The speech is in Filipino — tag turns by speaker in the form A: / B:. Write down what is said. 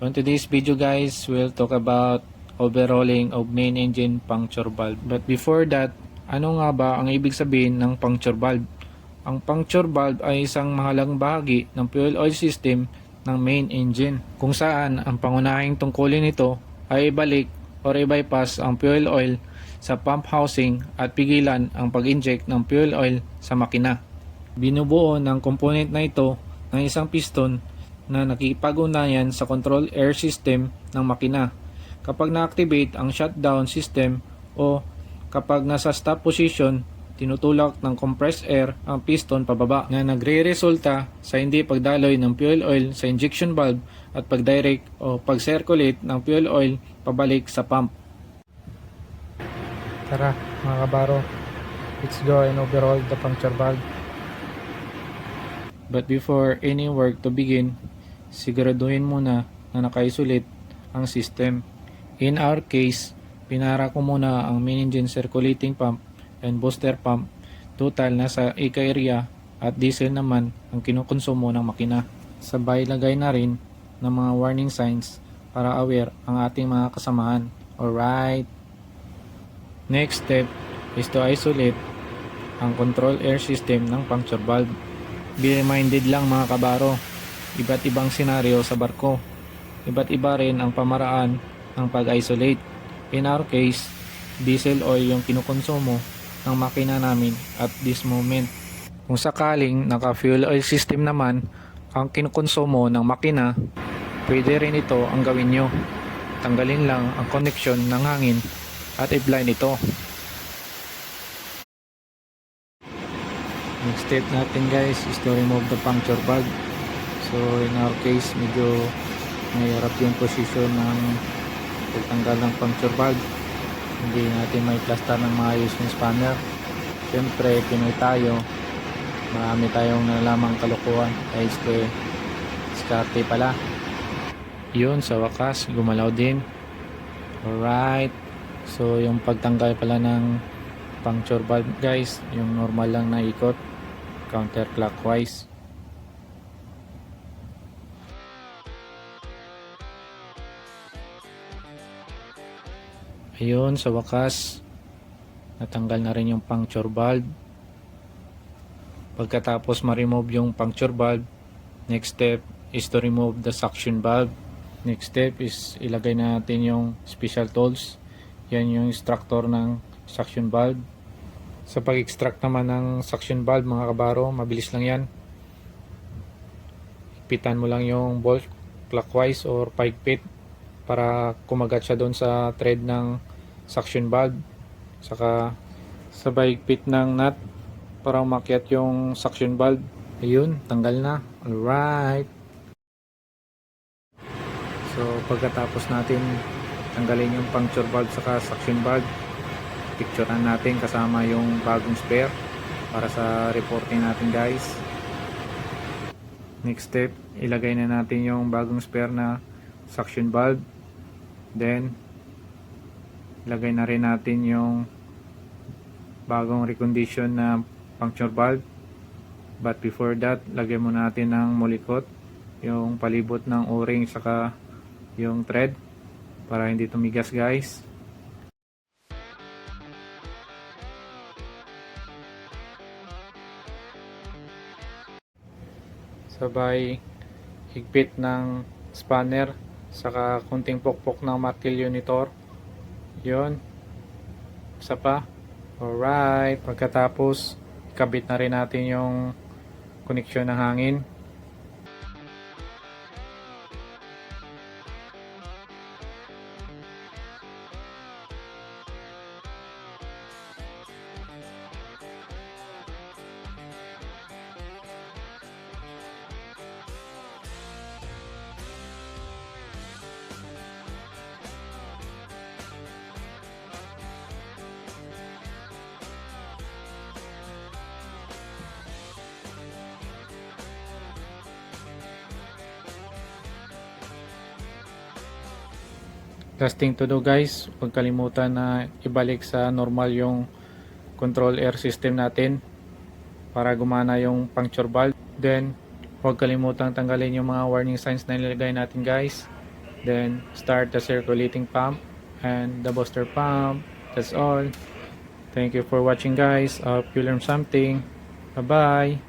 A: On today's video guys, we'll talk about overhauling of main engine puncture valve. But before that, ano nga ba ang ibig sabihin ng puncture valve? Ang puncture valve ay isang mahalagang bahagi ng fuel oil system ng main engine, kung saan ang pangunahing tungkulin nito ay ibalik or i-bypass ang fuel oil sa pump housing at pigilan ang pag-inject ng fuel oil sa makina. Binubuo ng component na ito ng isang piston na nakikipag-ugnayan sa control air system ng makina. Kapag na-activate ang shutdown system o kapag nasa stop position, tinutulak ng compressed air ang piston pababa na nagre-resulta sa hindi pagdaloy ng fuel oil sa injection valve at pag-direct o pag-circulate ng fuel oil pabalik sa pump. Tara mga kabaro, let's go and overhaul the puncture valve. But before any work to begin, siguraduhin muna na naka-isolate ang system. In our case, pinara ko muna ang main engine circulating pump and booster pump. Total nasa ECA area at diesel naman ang kinukonsumo ng makina. Sabay lagay na rin ng mga warning signs para aware ang ating mga kasamahan. Alright. Next step is to isolate ang control air system ng puncture valve. Be reminded lang mga kabaro, iba't ibang senaryo sa barko. Iba't iba rin ang pamaraan ng pag-isolate. In our case, diesel oil yung kinukonsumo ng makina namin at this moment. Kung sakaling naka-fuel oil system naman ang kinukonsumo ng makina, pwede rin ito ang gawin nyo. Tanggalin lang ang connection ng hangin at i-blind ito. Next step natin guys is to remove the puncture valve. So in our case, medyo mahirap yung position ng pagtanggal ng puncture valve. Hindi natin may plaster ng maayos yung spanner. Siyempre, Pinoy tayo, marami tayong nalamang kalukuhan dahil diskarte pala. Yun, sa wakas gumalaw din. Alright, so yung pagtanggal pala ng puncture valve guys, yung normal lang na ikot, counterclockwise. Ayun, sa wakas natanggal na rin yung puncture valve. Pagkatapos ma-remove yung puncture valve, next step is to remove the suction valve. Next step is ilagay natin yung special tools. Yan yung extractor ng suction valve. Sa pag-extract naman ng suction valve mga kabaro, mabilis lang yan. Ipitan mo lang yung bolt clockwise or pigpit para kumagat siya doon sa thread ng suction valve. Saka sabay higpit ng nut para umakyat yung suction valve. Ayun, tanggal na. Alright. So pagkatapos natin tanggalin yung puncture valve saka suction valve, picturean natin kasama yung bagong spare para sa reporting natin guys. Next step, ilagay na natin yung bagong spare na suction valve. Then ilagay na rin natin yung bagong recondition na puncture valve. But before that, lagay muna natin ng molikot, yung palibot ng o-ring saka yung thread para hindi tumigas guys. Sabay higpit ng spanner saka kunting pokpok ng martilyo unitor. Yun, isa pa. Alright, pagkatapos ikabit na rin natin yung koneksyon ng hangin. Last thing to do guys, huwag kalimutan na ibalik sa normal yung control air system natin para gumana yung puncture valve. Then huwag kalimutan tanggalin yung mga warning signs na nilagay natin guys. Then start the circulating pump and the booster pump. That's all. Thank you for watching, guys. I hope you learned something. Bye bye.